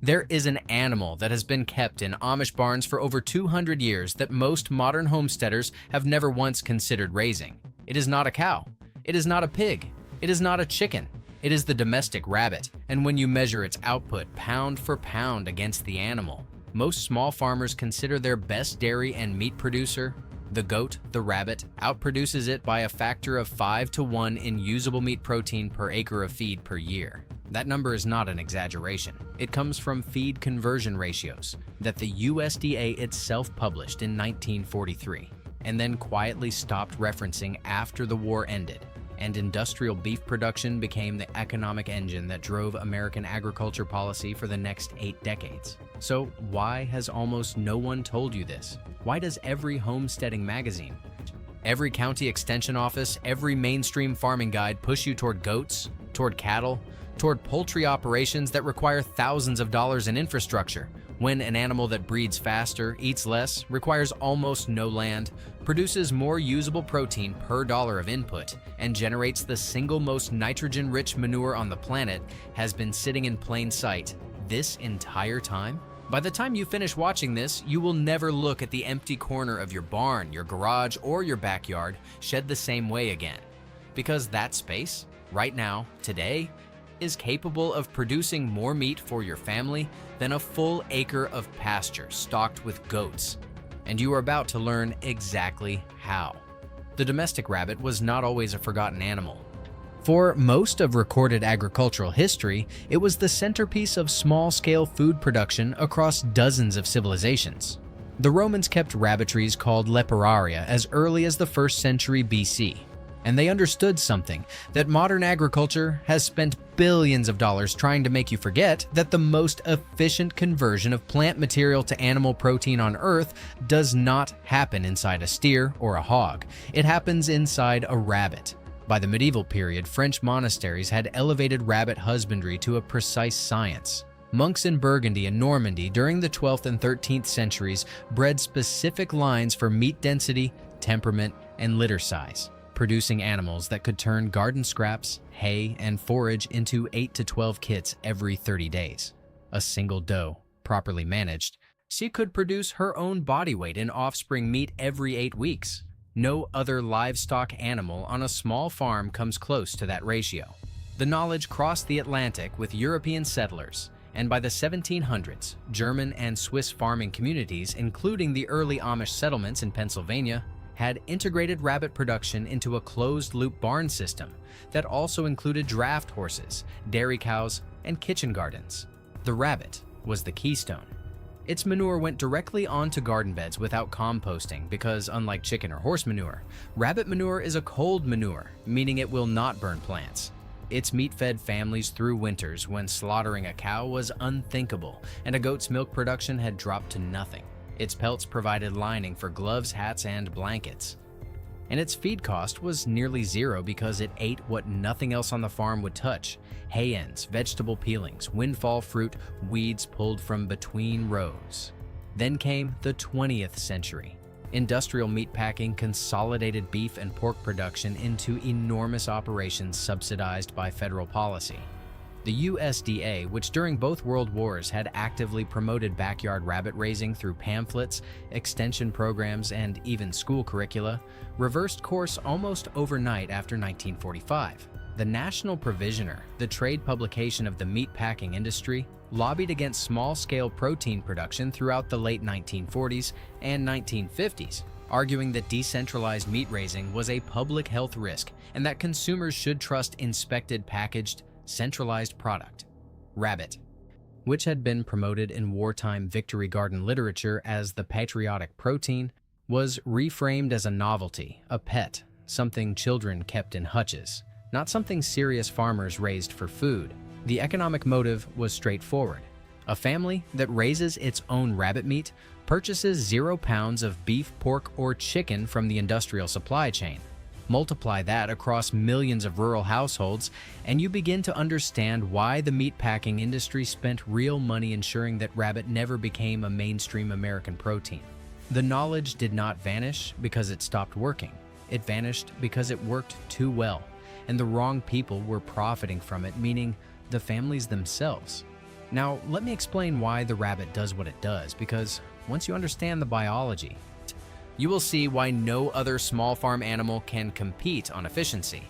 There is an animal that has been kept in Amish barns for over 200 years that most modern homesteaders have never once considered raising. It is not a cow. It is not a pig. It is not a chicken. It is the domestic rabbit, and when you measure its output pound for pound against the animal, most small farmers consider their best dairy and meat producer, the goat, the rabbit, outproduces it by a factor of 5 to 1 in usable meat protein per acre of feed per year. That number is not an exaggeration. It comes from feed conversion ratios that the USDA itself published in 1943 and then quietly stopped referencing after the war ended, and industrial beef production became the economic engine that drove American agriculture policy for the next 8 decades. So why has almost no one told you this? Why does every homesteading magazine, every county extension office, every mainstream farming guide push you toward goats, toward cattle, toward poultry operations that require thousands of dollars in infrastructure, when an animal that breeds faster, eats less, requires almost no land, produces more usable protein per dollar of input, and generates the single most nitrogen-rich manure on the planet, has been sitting in plain sight this entire time? By the time you finish watching this, you will never look at the empty corner of your barn, your garage, or your backyard shed the same way again. Because that space, right now, today, is capable of producing more meat for your family than a full acre of pasture stocked with goats. And you are about to learn exactly how. The domestic rabbit was not always a forgotten animal. For most of recorded agricultural history, it was the centerpiece of small-scale food production across dozens of civilizations. The Romans kept rabbitries called leperaria as early as the 1st century BC. And they understood something, that modern agriculture has spent billions of dollars trying to make you forget that the most efficient conversion of plant material to animal protein on Earth does not happen inside a steer or a hog. It happens inside a rabbit. By the medieval period, French monasteries had elevated rabbit husbandry to a precise science. Monks in Burgundy and Normandy during the 12th and 13th centuries bred specific lines for meat density, temperament, and litter size, producing animals that could turn garden scraps, hay, and forage into 8 to 12 kits every 30 days. A single doe, properly managed, she could produce her own body weight in offspring meat every 8 weeks. No other livestock animal on a small farm comes close to that ratio. The knowledge crossed the Atlantic with European settlers, and by the 1700s, German and Swiss farming communities, including the early Amish settlements in Pennsylvania, had integrated rabbit production into a closed-loop barn system that also included draft horses, dairy cows, and kitchen gardens. The rabbit was the keystone. Its manure went directly onto garden beds without composting because, unlike chicken or horse manure, rabbit manure is a cold manure, meaning it will not burn plants. Its meat fed families through winters when slaughtering a cow was unthinkable, and a goat's milk production had dropped to nothing. Its pelts provided lining for gloves, hats, and blankets. And its feed cost was nearly zero because it ate what nothing else on the farm would touch: hay ends, vegetable peelings, windfall fruit, weeds pulled from between rows. Then came the 20th century. Industrial meatpacking consolidated beef and pork production into enormous operations subsidized by federal policy. The USDA, which during both World Wars had actively promoted backyard rabbit raising through pamphlets, extension programs, and even school curricula, reversed course almost overnight after 1945. The National Provisioner, the trade publication of the meatpacking industry, lobbied against small-scale protein production throughout the late 1940s and 1950s, arguing that decentralized meat raising was a public health risk and that consumers should trust inspected, packaged, centralized product. Rabbit, which had been promoted in wartime Victory Garden literature as the patriotic protein, was reframed as a novelty, a pet, something children kept in hutches, not something serious farmers raised for food. The economic motive was straightforward. A family that raises its own rabbit meat purchases 0 pounds of beef, pork, or chicken from the industrial supply chain. Multiply that across millions of rural households, and you begin to understand why the meatpacking industry spent real money ensuring that rabbit never became a mainstream American protein. The knowledge did not vanish because it stopped working. It vanished because it worked too well, and the wrong people were profiting from it, meaning the families themselves. Now, let me explain why the rabbit does what it does, because once you understand the biology, you will see why no other small farm animal can compete on efficiency.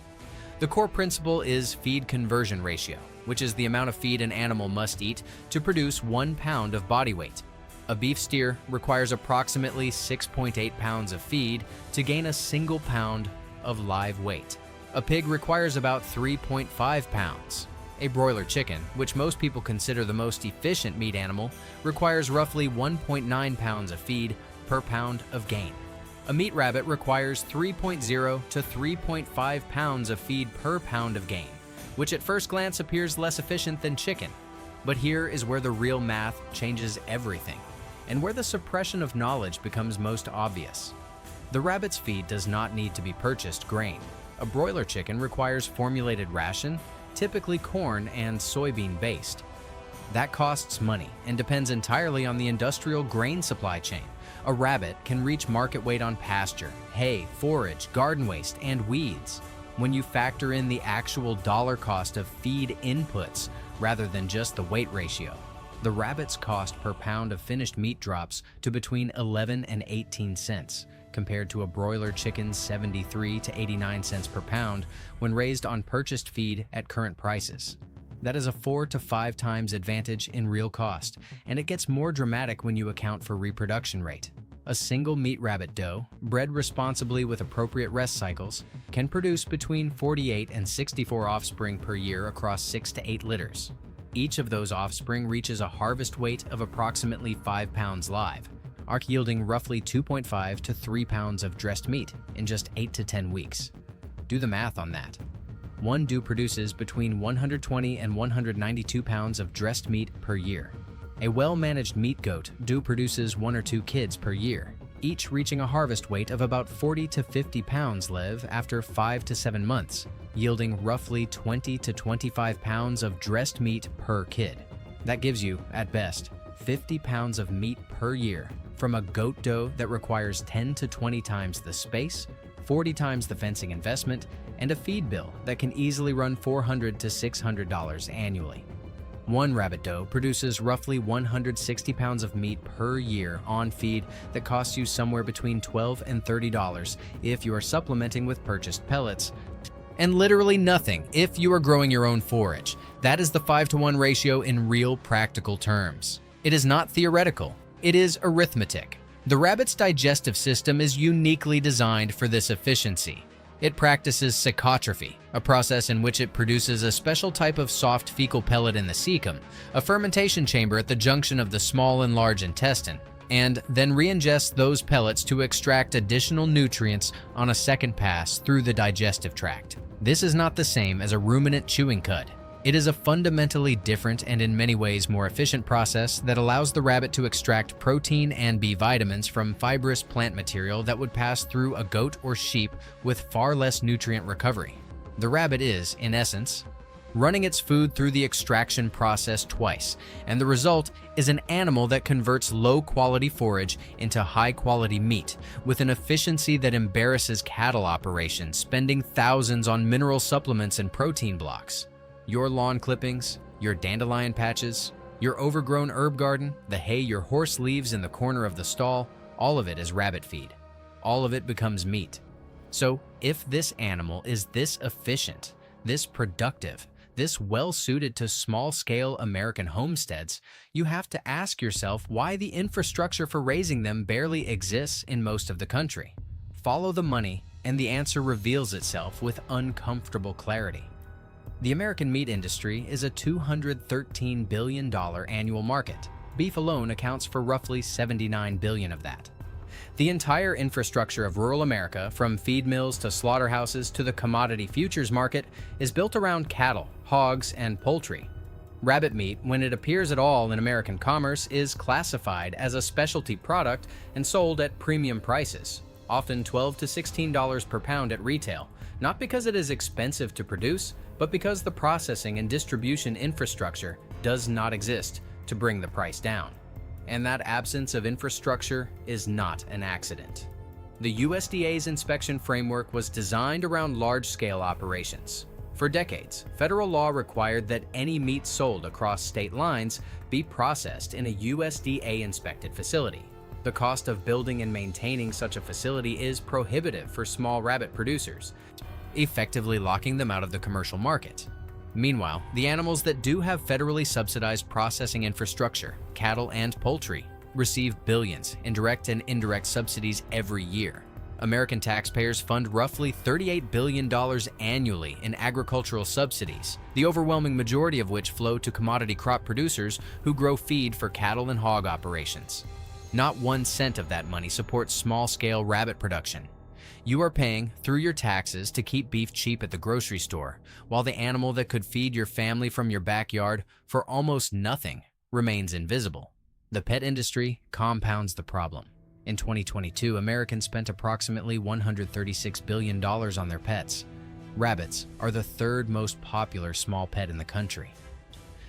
The core principle is feed conversion ratio, which is the amount of feed an animal must eat to produce 1 pound of body weight. A beef steer requires approximately 6.8 pounds of feed to gain a single pound of live weight. A pig requires about 3.5 pounds. A broiler chicken, which most people consider the most efficient meat animal, requires roughly 1.9 pounds of feed per pound of gain. A meat rabbit requires 3.0 to 3.5 pounds of feed per pound of gain, which at first glance appears less efficient than chicken. But here is where the real math changes everything, and where the suppression of knowledge becomes most obvious. The rabbit's feed does not need to be purchased grain. A broiler chicken requires formulated ration, typically corn and soybean based. That costs money and depends entirely on the industrial grain supply chain. A rabbit can reach market weight on pasture, hay, forage, garden waste, and weeds. When you factor in the actual dollar cost of feed inputs rather than just the weight ratio, the rabbit's cost per pound of finished meat drops to between 11 and 18 cents, compared to a broiler chicken's 73 to 89 cents per pound when raised on purchased feed at current prices. That is a 4 to 5 times advantage in real cost, and it gets more dramatic when you account for reproduction rate. A single meat rabbit doe, bred responsibly with appropriate rest cycles, can produce between 48 and 64 offspring per year across 6 to 8 litters. Each of those offspring reaches a harvest weight of approximately 5 pounds live, yielding roughly 2.5 to 3 pounds of dressed meat in just 8 to 10 weeks. Do the math on that. One doe produces between 120 and 192 pounds of dressed meat per year. A well-managed meat goat doe produces 1 or 2 kids per year, each reaching a harvest weight of about 40 to 50 pounds live after 5 to 7 months, yielding roughly 20 to 25 pounds of dressed meat per kid. That gives you, at best, 50 pounds of meat per year from a goat doe that requires 10 to 20 times the space, 40 times the fencing investment, and a feed bill that can easily run $400 to $600 annually. One rabbit doe produces roughly 160 pounds of meat per year on feed that costs you somewhere between $12 and $30 if you are supplementing with purchased pellets, and literally nothing if you are growing your own forage. That is the 5-to-1 ratio in real practical terms. It is not theoretical. It is arithmetic. The rabbit's digestive system is uniquely designed for this efficiency. It practices cecotrophy, a process in which it produces a special type of soft fecal pellet in the cecum, a fermentation chamber at the junction of the small and large intestine, and then re-ingests those pellets to extract additional nutrients on a second pass through the digestive tract. This is not the same as a ruminant chewing cud. It is a fundamentally different and in many ways more efficient process that allows the rabbit to extract protein and B vitamins from fibrous plant material that would pass through a goat or sheep with far less nutrient recovery. The rabbit is, in essence, running its food through the extraction process twice, and the result is an animal that converts low-quality forage into high-quality meat with an efficiency that embarrasses cattle operations spending thousands on mineral supplements and protein blocks. Your lawn clippings, your dandelion patches, your overgrown herb garden, the hay your horse leaves in the corner of the stall, all of it is rabbit feed. All of it becomes meat. So if this animal is this efficient, this productive, this well-suited to small-scale American homesteads, you have to ask yourself why the infrastructure for raising them barely exists in most of the country. Follow the money, and the answer reveals itself with uncomfortable clarity. The American meat industry is a $213 billion annual market. Beef alone accounts for roughly $79 billion of that. The entire infrastructure of rural America, from feed mills to slaughterhouses to the commodity futures market, is built around cattle, hogs, and poultry. Rabbit meat, when it appears at all in American commerce, is classified as a specialty product and sold at premium prices, often $12 to $16 per pound at retail, not because it is expensive to produce, but because the processing and distribution infrastructure does not exist to bring the price down. And that absence of infrastructure is not an accident. The USDA's inspection framework was designed around large-scale operations. For decades, federal law required that any meat sold across state lines be processed in a USDA-inspected facility. The cost of building and maintaining such a facility is prohibitive for small rabbit producers, effectively locking them out of the commercial market. Meanwhile, the animals that do have federally subsidized processing infrastructure, cattle and poultry, receive billions in direct and indirect subsidies every year. American taxpayers fund roughly $38 billion annually in agricultural subsidies, the overwhelming majority of which flow to commodity crop producers who grow feed for cattle and hog operations. Not 1 cent of that money supports small-scale rabbit production. You are paying through your taxes to keep beef cheap at the grocery store, while the animal that could feed your family from your backyard for almost nothing remains invisible. The pet industry compounds the problem. In 2022, Americans spent approximately $136 billion on their pets. Rabbits are the third most popular small pet in the country.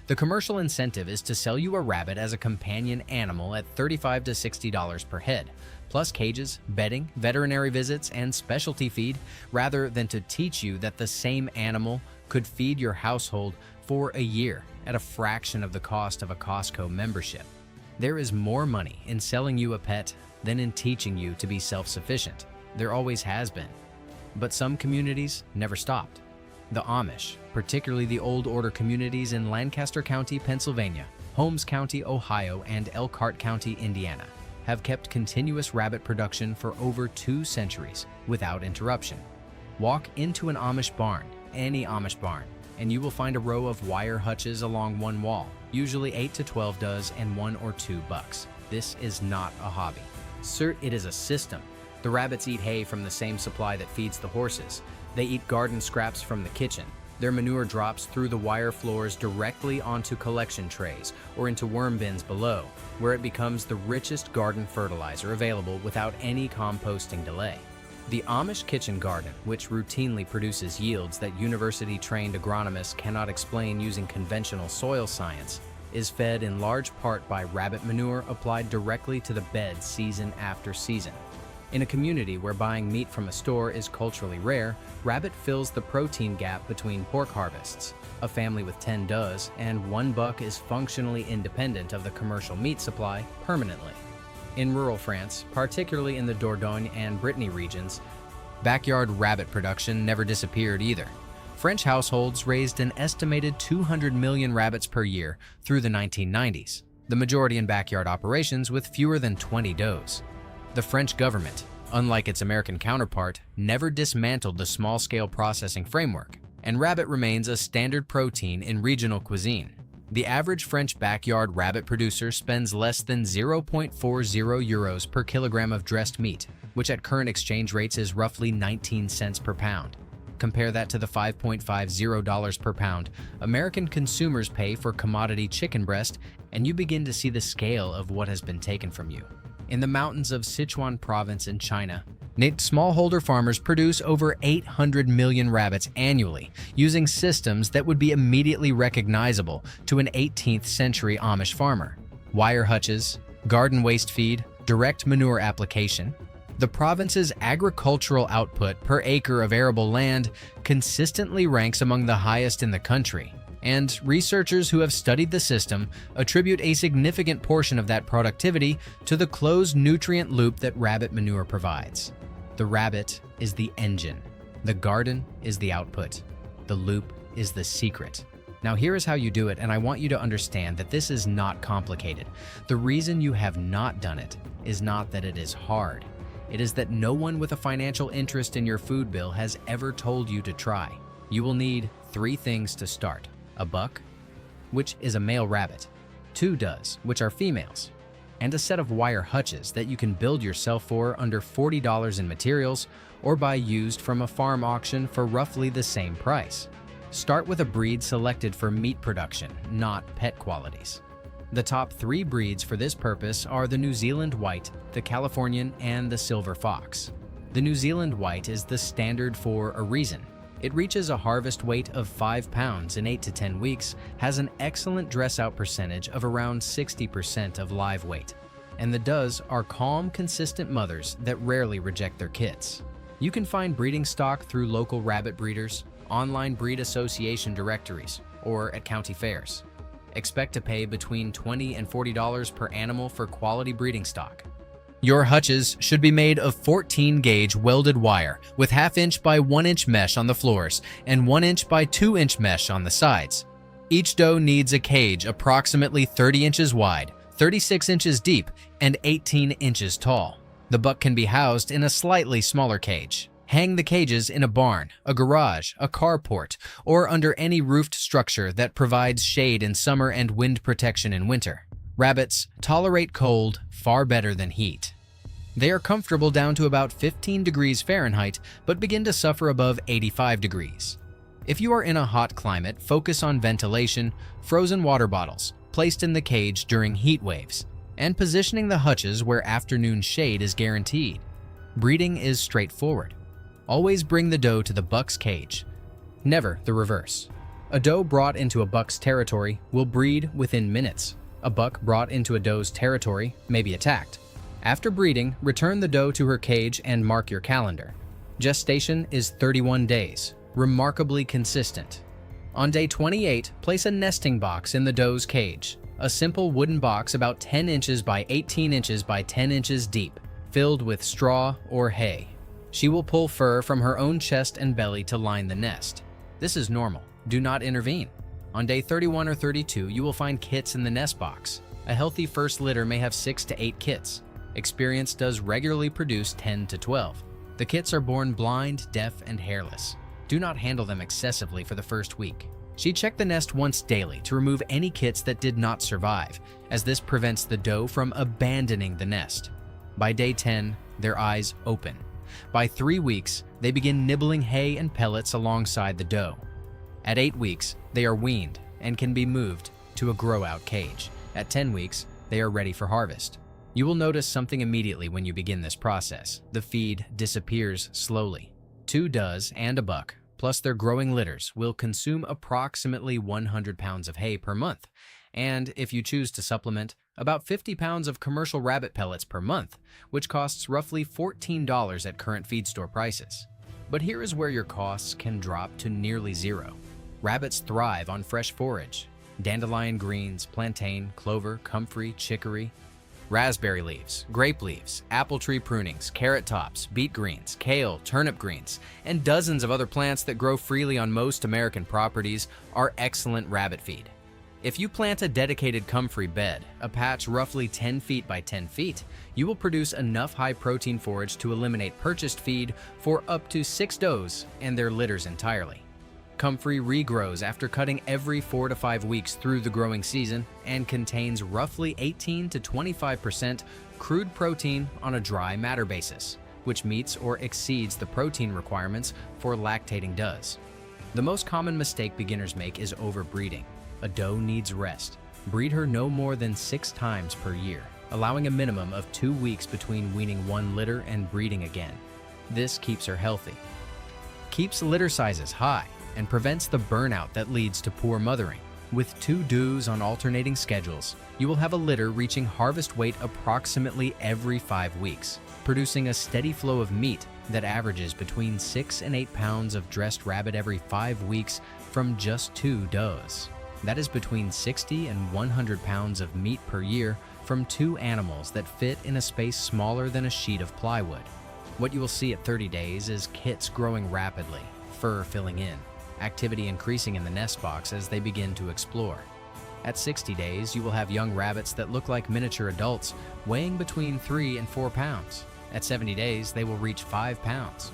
The commercial incentive is to sell you a rabbit as a companion animal at $35 to $60 per head, plus cages, bedding, veterinary visits, and specialty feed, rather than to teach you that the same animal could feed your household for a year at a fraction of the cost of a Costco membership. There is more money in selling you a pet than in teaching you to be self-sufficient. There always has been. But some communities never stopped. The Amish, particularly the Old Order communities in Lancaster County, Pennsylvania, Holmes County, Ohio, and Elkhart County, Indiana, have kept continuous rabbit production for over 2 centuries without interruption. Walk into an Amish barn, any Amish barn, and you will find a row of wire hutches along one wall, usually 8 to 12 does and 1 or 2 bucks. This is not a hobby. Cert, it is a system. The rabbits eat hay from the same supply that feeds the horses. They eat garden scraps from the kitchen. Their manure drops through the wire floors directly onto collection trays or into worm bins below, where it becomes the richest garden fertilizer available without any composting delay. The Amish kitchen garden, which routinely produces yields that university-trained agronomists cannot explain using conventional soil science, is fed in large part by rabbit manure applied directly to the bed season after season. In a community where buying meat from a store is culturally rare, rabbit fills the protein gap between pork harvests. A family with 10 does, and 1 buck is functionally independent of the commercial meat supply permanently. In rural France, particularly in the Dordogne and Brittany regions, backyard rabbit production never disappeared either. French households raised an estimated 200 million rabbits per year through the 1990s, the majority in backyard operations with fewer than 20 does. The French government, unlike its American counterpart, never dismantled the small-scale processing framework, and rabbit remains a standard protein in regional cuisine. The average French backyard rabbit producer spends less than 0.40 euros per kilogram of dressed meat, which at current exchange rates is roughly 19 cents per pound. Compare that to the $5.50 per pound American consumers pay for commodity chicken breast, and you begin to see the scale of what has been taken from you. In the mountains of Sichuan province in China, smallholder farmers produce over 800 million rabbits annually using systems that would be immediately recognizable to an 18th century Amish farmer. Wire hutches, garden waste feed, direct manure application. The province's agricultural output per acre of arable land consistently ranks among the highest in the country, and researchers who have studied the system attribute a significant portion of that productivity to the closed nutrient loop that rabbit manure provides. The rabbit is the engine. The garden is the output. The loop is the secret. Now here is how you do it, and I want you to understand that this is not complicated. The reason you have not done it is not that it is hard. It is that no one with a financial interest in your food bill has ever told you to try. You will need 3 things to start. A buck, which is a male rabbit, 2 does, which are females, and a set of wire hutches that you can build yourself for under $40 in materials or buy used from a farm auction for roughly the same price. Start with a breed selected for meat production, not pet qualities. The top 3 breeds for this purpose are the New Zealand White, the Californian, and the Silver Fox. The New Zealand White is the standard for a reason. It reaches a harvest weight of 5 pounds in 8 to 10 weeks, has an excellent dress-out percentage of around 60% of live weight, and the does are calm, consistent mothers that rarely reject their kits. You can find breeding stock through local rabbit breeders, online breed association directories, or at county fairs. Expect to pay between $20 and $40 per animal for quality breeding stock. Your hutches should be made of 14-gauge welded wire with 1/2 inch by 1 inch mesh on the floors and 1 inch by 2 inch mesh on the sides. Each doe needs a cage approximately 30 inches wide, 36 inches deep, and 18 inches tall. The buck can be housed in a slightly smaller cage. Hang the cages in a barn, a garage, a carport, or under any roofed structure that provides shade in summer and wind protection in winter. Rabbits tolerate cold far better than heat. They are comfortable down to about 15 degrees Fahrenheit, but begin to suffer above 85 degrees. If you are in a hot climate, focus on ventilation, frozen water bottles placed in the cage during heat waves, and positioning the hutches where afternoon shade is guaranteed. Breeding is straightforward. Always bring the doe to the buck's cage, never the reverse. A doe brought into a buck's territory will breed within minutes. A buck brought into a doe's territory may be attacked. After breeding, return the doe to her cage and mark your calendar. Gestation is 31 days, remarkably consistent. On day 28, place a nesting box in the doe's cage, a simple wooden box about 10 inches by 18 inches by 10 inches deep, filled with straw or hay. She will pull fur from her own chest and belly to line the nest. This is normal. Do not intervene. On day 31 or 32, you will find kits in the nest box. A healthy first litter may have 6 to 8 kits. Experience does regularly produce 10 to 12. The kits are born blind, deaf, and hairless. Do not handle them excessively for the first week. She checked the nest once daily to remove any kits that did not survive, as this prevents the doe from abandoning the nest. By day 10, their eyes open. By 3 weeks, they begin nibbling hay and pellets alongside the doe. At 8 weeks, they are weaned and can be moved to a grow-out cage. At 10 weeks, they are ready for harvest. You will notice something immediately when you begin this process. The feed disappears slowly. 2 does and a buck, plus their growing litters, will consume approximately 100 pounds of hay per month, and if you choose to supplement, about 50 pounds of commercial rabbit pellets per month, which costs roughly $14 at current feed store prices. But here is where your costs can drop to nearly zero. Rabbits thrive on fresh forage: dandelion greens, plantain, clover, comfrey, chicory, raspberry leaves, grape leaves, apple tree prunings, carrot tops, beet greens, kale, turnip greens, and dozens of other plants that grow freely on most American properties are excellent rabbit feed. If you plant a dedicated comfrey bed, a patch roughly 10 feet by 10 feet, you will produce enough high-protein forage to eliminate purchased feed for up to 6 does and their litters entirely. Comfrey regrows after cutting every 4 to 5 weeks through the growing season and contains roughly 18 to 25% crude protein on a dry matter basis, which meets or exceeds the protein requirements for lactating does. The most common mistake beginners make is overbreeding. A doe needs rest. Breed her no more than 6 times per year, allowing a minimum of 2 weeks between weaning 1 litter and breeding again. This keeps her healthy, keeps litter sizes high, and prevents the burnout that leads to poor mothering. With 2 does on alternating schedules, you will have a litter reaching harvest weight approximately every 5 weeks, producing a steady flow of meat that averages between 6 and 8 pounds of dressed rabbit every 5 weeks from just 2 does. That is between 60 and 100 pounds of meat per year from 2 animals that fit in a space smaller than a sheet of plywood. What you will see at 30 days is kits growing rapidly, fur filling in, activity increasing in the nest box as they begin to explore. At 60 days, you will have young rabbits that look like miniature adults, weighing between 3 and 4 pounds. At 70 days, they will reach 5 pounds.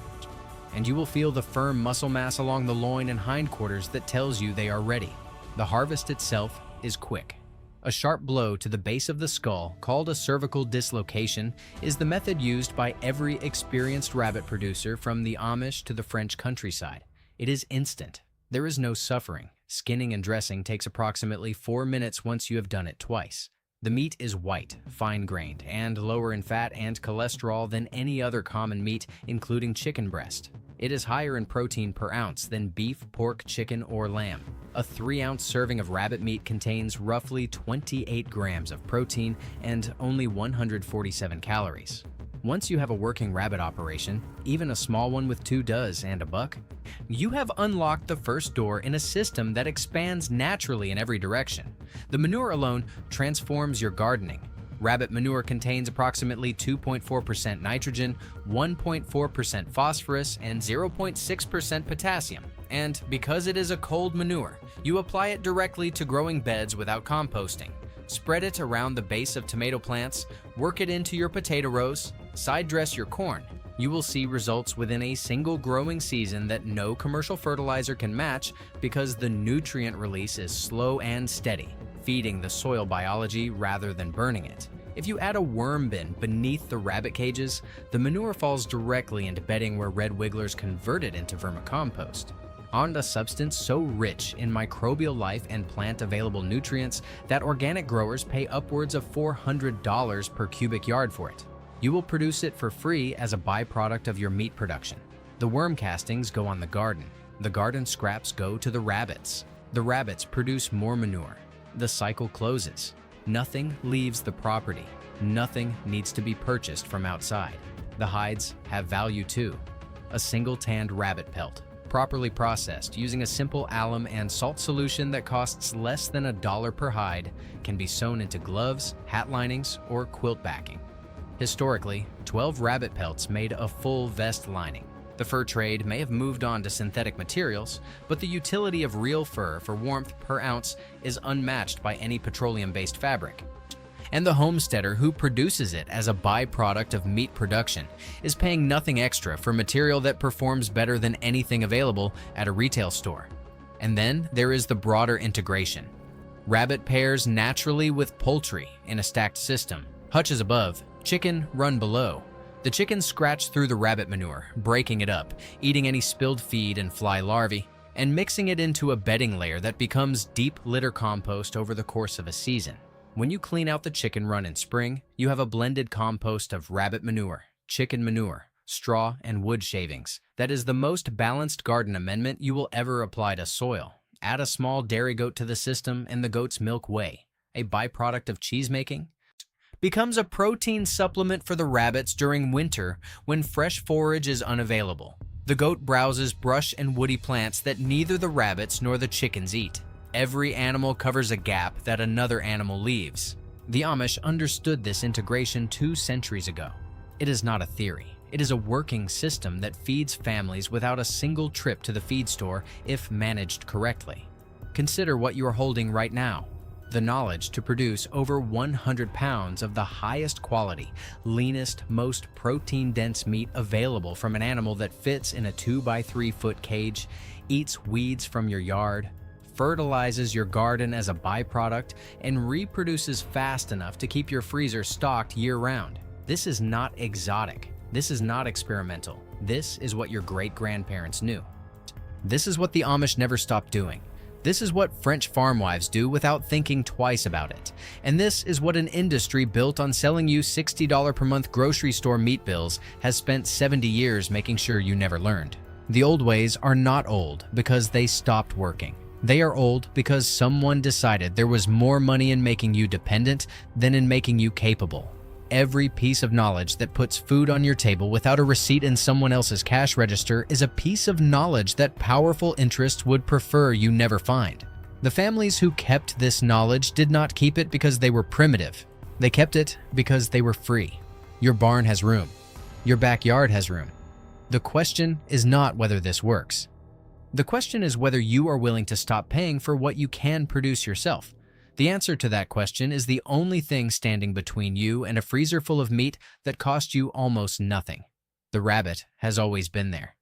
And you will feel the firm muscle mass along the loin and hindquarters that tells you they are ready. The harvest itself is quick. A sharp blow to the base of the skull, called a cervical dislocation, is the method used by every experienced rabbit producer from the Amish to the French countryside. It is instant. There is no suffering. Skinning and dressing takes approximately 4 minutes once you have done it twice. The meat is white, fine-grained, and lower in fat and cholesterol than any other common meat, including chicken breast. It is higher in protein per ounce than beef, pork, chicken, or lamb. A 3-ounce serving of rabbit meat contains roughly 28 grams of protein and only 147 calories. Once you have a working rabbit operation, even a small one with 2 does and a buck, you have unlocked the first door in a system that expands naturally in every direction. The manure alone transforms your gardening. Rabbit manure contains approximately 2.4% nitrogen, 1.4% phosphorus, and 0.6% potassium. And because it is a cold manure, you apply it directly to growing beds without composting. Spread it around the base of tomato plants, work it into your potato rows, side dress your corn. You will see results within a single growing season that no commercial fertilizer can match because the nutrient release is slow and steady, feeding the soil biology rather than burning it. If you add a worm bin beneath the rabbit cages, the manure falls directly into bedding where red wigglers convert it into vermicompost. On a substance so rich in microbial life and plant-available nutrients that organic growers pay upwards of $400 per cubic yard for it. You will produce it for free as a byproduct of your meat production. The worm castings go on the garden. The garden scraps go to the rabbits. The rabbits produce more manure. The cycle closes. Nothing leaves the property. Nothing needs to be purchased from outside. The hides have value too. A single tanned rabbit pelt, properly processed using a simple alum and salt solution that costs less than $1 per hide, can be sewn into gloves, hat linings, or quilt backing. Historically, 12 rabbit pelts made a full vest lining. The fur trade may have moved on to synthetic materials, but the utility of real fur for warmth per ounce is unmatched by any petroleum-based fabric. And the homesteader who produces it as a byproduct of meat production is paying nothing extra for material that performs better than anything available at a retail store. And then there is the broader integration. Rabbit pairs naturally with poultry in a stacked system. Hutches above, chicken run below. The chickens scratch through the rabbit manure, breaking it up, eating any spilled feed and fly larvae, and mixing it into a bedding layer that becomes deep litter compost over the course of a season. When you clean out the chicken run in spring, you have a blended compost of rabbit manure, chicken manure, straw, and wood shavings. That is the most balanced garden amendment you will ever apply to soil. Add a small dairy goat to the system and the goat's milk whey, a byproduct of cheese making, becomes a protein supplement for the rabbits during winter when fresh forage is unavailable. The goat browses brush and woody plants that neither the rabbits nor the chickens eat. Every animal covers a gap that another animal leaves. The Amish understood this integration 2 centuries ago. It is not a theory. It is a working system that feeds families without a single trip to the feed store if managed correctly. Consider what you are holding right now. The knowledge to produce over 100 pounds of the highest quality, leanest, most protein-dense meat available from an animal that fits in a 2x3 foot cage, eats weeds from your yard, fertilizes your garden as a byproduct, and reproduces fast enough to keep your freezer stocked year-round. This is not exotic. This is not experimental. This is what your great-grandparents knew. This is what the Amish never stopped doing. This is what French farm wives do without thinking twice about it. And this is what an industry built on selling you $60 per month grocery store meat bills has spent 70 years making sure you never learned. The old ways are not old because they stopped working. They are old because someone decided there was more money in making you dependent than in making you capable. Every piece of knowledge that puts food on your table without a receipt in someone else's cash register is a piece of knowledge that powerful interests would prefer you never find. The families who kept this knowledge did not keep it because they were primitive. They kept it because they were free. Your barn has room. Your backyard has room. The question is not whether this works. The question is whether you are willing to stop paying for what you can produce yourself. The answer to that question is the only thing standing between you and a freezer full of meat that cost you almost nothing. The rabbit has always been there.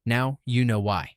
Now you know why.